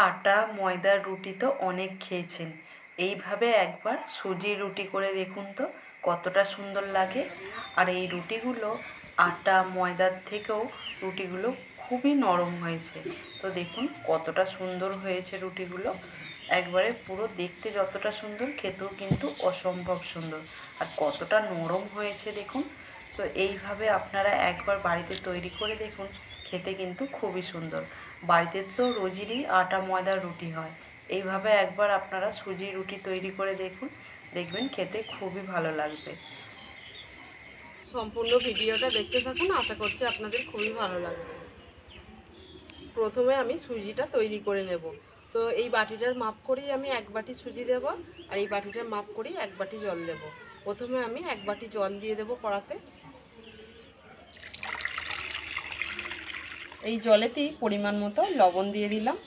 আটা ময়দার রুটি তো অনেক খেয়েছেন, এইভাবে একবার সুজির রুটি করে দেখুন তো কতটা সুন্দর লাগে। আর এই রুটিগুলো আটা ময়দার থেকেও রুটিগুলো খুবই নরম হয়েছে। তো দেখুন কতটা সুন্দর হয়েছে রুটিগুলো, একবারে পুরো দেখতে যতটা সুন্দর খেতেও কিন্তু অসম্ভব সুন্দর। আর কতটা নরম হয়েছে দেখুন। তো এইভাবে আপনারা একবার বাড়িতে তৈরি করে দেখুন, খেতে কিন্তু খুবই সুন্দর। বাড়িতে তো রোজই আটা ময়দার রুটি হয়, এইভাবে একবার আপনারা সুজির রুটি তৈরি করে দেখুন, দেখবেন খেতে খুবই ভালো লাগবে। সম্পূর্ণ ভিডিওটা দেখতে থাকুন, আশা করছি আপনাদের খুবই ভালো লাগবে। প্রথমে আমি সুজিটা তৈরি করে নেব। তো এই বাটিটার মাপ করেই আমি 1 বাটি সুজি দেব, আর এই বাটিটার মাপ করেই 1 বাটি জল দেব। প্রথমে আমি 1 বাটি জল দিয়ে দেব কড়াতে। এই জলেতেই পরিমাণ মতো লবণ দিয়ে দিলাম।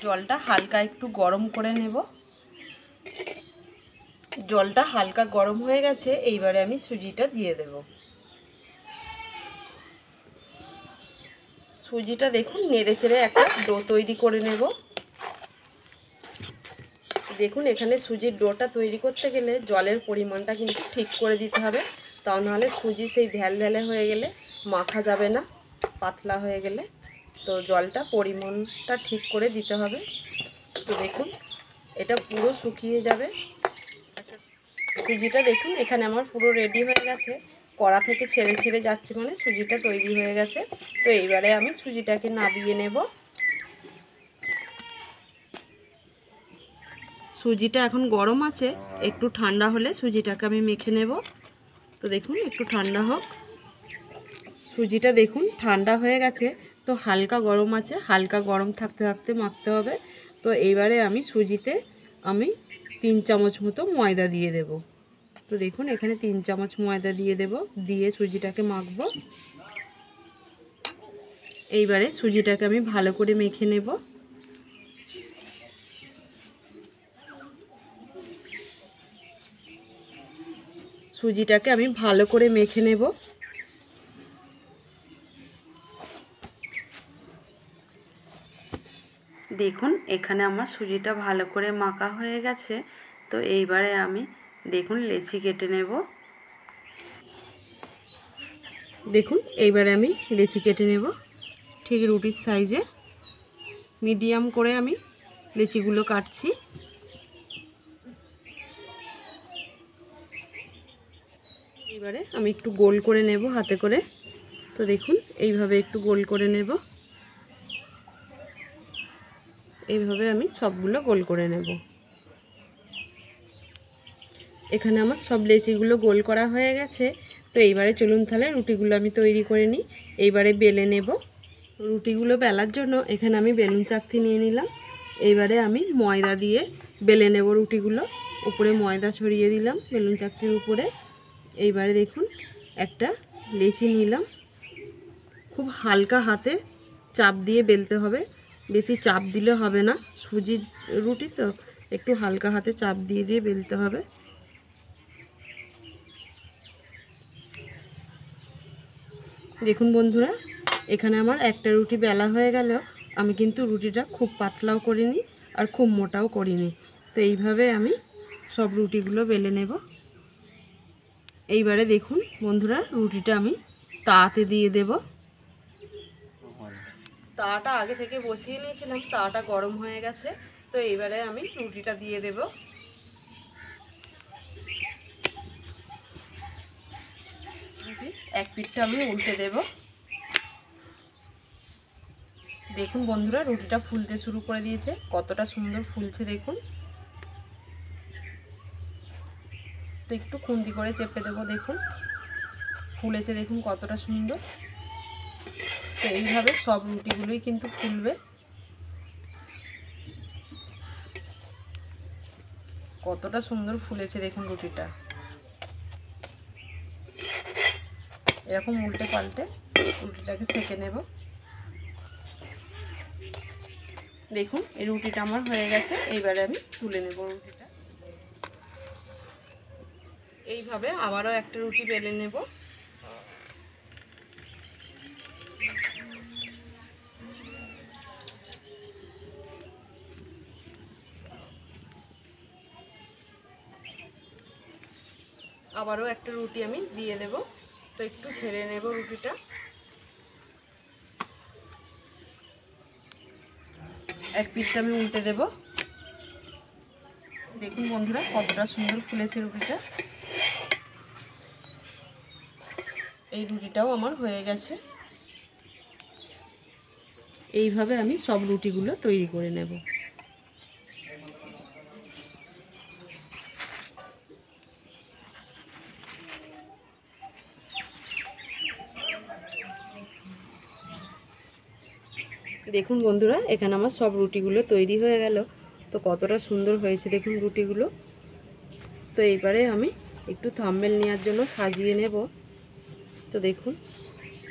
জলটা হালকা একটু গরম করে নেব। জলটা হালকা গরম হয়ে গেছে, এইবারে আমি সুজিটা দিয়ে দেব। সুজিটা দেখুন নেড়ে চেড়ে একটা ডো তৈরি করে নেব। দেখুন এখানে সুজির ডোটা তৈরি করতে গেলে জলের পরিমাণটা কিন্তু ঠিক করে দিতে হবে, তা নাহলে সুজি সেই ঢ্যালঢ্যালে হয়ে গেলে মাখা যাবে না, পাতলা হয়ে গেলে। তো জলটা পরিমাণটা ঠিক করে দিতে হবে। তো দেখুন এটা পুরো শুকিয়ে যাবে। সুজিটা দেখুন এখানে আমার পুরো রেডি হয়ে গেছে, কড়া থেকে ছেড়ে ছেড়ে যাচ্ছে, মানে সুজিটা তৈরি হয়ে গেছে। তো এইবারে আমি সুজিটাকে নাবিয়ে নেব। সুজিটা এখন গরম আছে, একটু ঠান্ডা হলে সুজিটাকে আমি মেখে নেব। তো দেখুন একটু ঠান্ডা হোক। সুজিটা দেখুন ঠান্ডা হয়ে গেছে, তো হালকা গরম আছে, হালকা গরম থাকতে থাকতে মাখতে হবে। তো এইবারে আমি সুজিতে 3 চামচ মতো ময়দা দিয়ে দেব। তো দেখুন এখানে 3 চামচ ময়দা দিয়ে দেব, দিয়ে সুজিটাকে মাখবো। এইবারে সুজিটাকে আমি ভালো করে মেখে নেব। সুজিটাকে আমি ভালো করে মেখে নেব। দেখুন এখানে আমার সুজিটা ভালো করে মাখা হয়ে গেছে। তো এইবারে আমি দেখুন লেচি কেটে নেব। দেখুন এইবারে আমি লেচি কেটে নেব ঠিক রুটির সাইজে। মিডিয়াম করে আমি লেচিগুলো কাটছি। এইবারে আমি একটু গোল করে নেব হাতে করে। তো দেখুন এইভাবে একটু গোল করে নেব। এইভাবে আমি সবগুলো গোল করে নেব। এখানে আমার সব লেচিগুলো গোল করা হয়ে গেছে। তো এইবারে চলুন তাহলে রুটিগুলো আমি তৈরি করে নিই। এইবারে বেলে নেব। রুটিগুলো বেলার জন্য এখানে আমি বেলুন চাকতি নিয়ে নিলাম। এইবারে আমি ময়দা দিয়ে বেলে নেব রুটিগুলো। উপরে ময়দা ছড়িয়ে দিলাম বেলুন চাকতির উপরে। এইবারে দেখুন একটা লেচি নিলাম। খুব হালকা হাতে চাপ দিয়ে বেলতে হবে, বেশি চাপ দিলে হবে না, সুজির রুটি তো একটু হালকা হাতে চাপ দিয়ে দিয়ে বেলতে হবে। দেখুন বন্ধুরা এখানে আমার একটা রুটি বেলা হয়ে গেল। আমি কিন্তু রুটিটা খুব পাতলাও করিনি আর খুব মোটাও করিনি। তো এইভাবে আমি সব রুটিগুলো বেলে নেব। এইবারে দেখুন বন্ধুরা রুটিটা আমি তাওয়াতে দিয়ে দেব। তাওয়াটা আগে থেকে বসিয়ে নিয়েছিলাম, তাওয়াটা গরম হয়ে গেছে। তো এইবারে আমি রুটিটা দিয়ে দেব। এক পিঠটা আমি উল্টে দেব। দেখুন বন্ধুরা রুটিটা ফুলতে শুরু করে দিয়েছে, কতটা সুন্দর ফুলছে দেখুন। তো একটু খুন্তি করে চেপে দেবো, দেখুন ফুলেছে দেখুন কতটা সুন্দর। তো এইভাবে সব রুটিগুলোই কিন্তু ফুলবে। কতটা সুন্দর ফুলেছে দেখুন রুটিটা। এরকম উল্টে পাল্টে রুটিটাকে সেঁকে নেব। দেখুন এই রুটিটা আমার হয়ে গেছে। এইবারে আমি তুলে নেব রুটিটা। এইভাবে আবারও একটা রুটি বেলে নেব। আবারও একটা রুটি আমি দিয়ে দেব। তো একটু ছেড়ে নেব রুটিটা। এক পিঠটা আমি উল্টে দেব। দেখুন বন্ধুরা কতটা সুন্দর ফুলেছে রুটিটা। এই রুটিটাও আমার হয়ে গেছে। এইভাবে আমি সব রুটিগুলো তৈরি করে নেব। দেখুন বন্ধুরা এখানে আমার সব রুটিগুলো তৈরি হয়ে গেল। তো কতটা সুন্দর হয়েছে দেখুন রুটিগুলো। তো এইবারে আমি একটু থাম্বনেল নেওয়ার জন্য সাজিয়ে নেব। তো দেখুন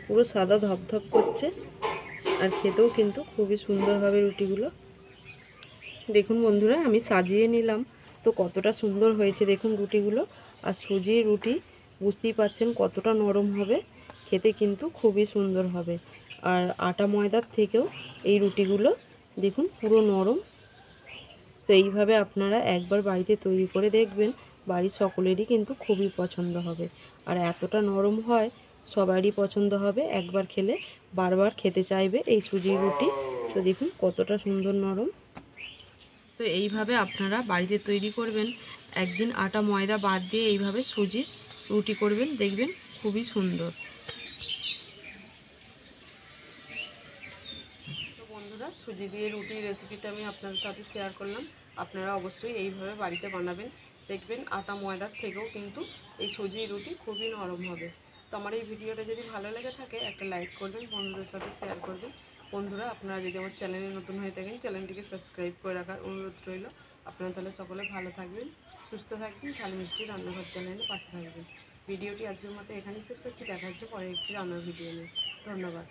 পুরো সাদা ধপধপ করছে, আর খেতেও কিন্তু খুবই সুন্দর হবে রুটিগুলো। দেখুন বন্ধুরা আমি সাজিয়ে নিলাম। তো কতটা সুন্দর হয়েছে দেখুন রুটিগুলো। আর সুজির রুটি বুঝতেই পাচ্ছেন কতটা নরম হবে, খেতে কিন্তু খুবই সুন্দর হবে। আর আটা ময়দার থেকেও এই রুটিগুলো দেখুন পুরো নরম। তো এইভাবে আপনারা একবার বাড়িতে তৈরি করে দেখবেন, বাড়ির সকলেরই কিন্তু খুবই পছন্দ হবে। আর এতটা নরম হয় সবারই পছন্দ হবে, একবার খেলে বারবার খেতে চাইবে এই সুজির রুটি। তো দেখুন কতটা সুন্দর নরম। তো এইভাবে আপনারা বাড়িতে তৈরি করবেন, একদিন আটা ময়দা বাদ দিয়ে এইভাবে সুজির রুটি করবেন, দেখবেন খুবই সুন্দর। তো বন্ধুরা সুজি দিয়ে রুটির রেসিপিটা আমি আপনাদের সাথে শেয়ার করলাম। আপনারা অবশ্যই এইভাবে বাড়িতে বানাবেন, দেখবেন আটা ময়দার থেকেও কিন্তু এই সুজির রুটি খুবই নরম হবে। তো আমার এই ভিডিওটা যদি ভালো লেগে থাকে একটা লাইক করবেন, বন্ধুদের সাথে শেয়ার করবেন। বন্ধুরা আপনারা যদি আমার চ্যানেলে নতুন হয়ে থাকেন চ্যানেলটিকে সাবস্ক্রাইব করে রাখার অনুরোধ রইল। আপনারা তাহলে সকলে ভালো থাকবেন, সুস্থ থাকবেন, ঝাল মিষ্টি রান্নাঘর চ্যানেলে পাশে থাকবেন। ভিডিওটি আজকের মতো এখানেই শেষ করছি। দেখা হচ্ছে পরে একটি রান্নার ভিডিও নিয়ে। ধন্যবাদ।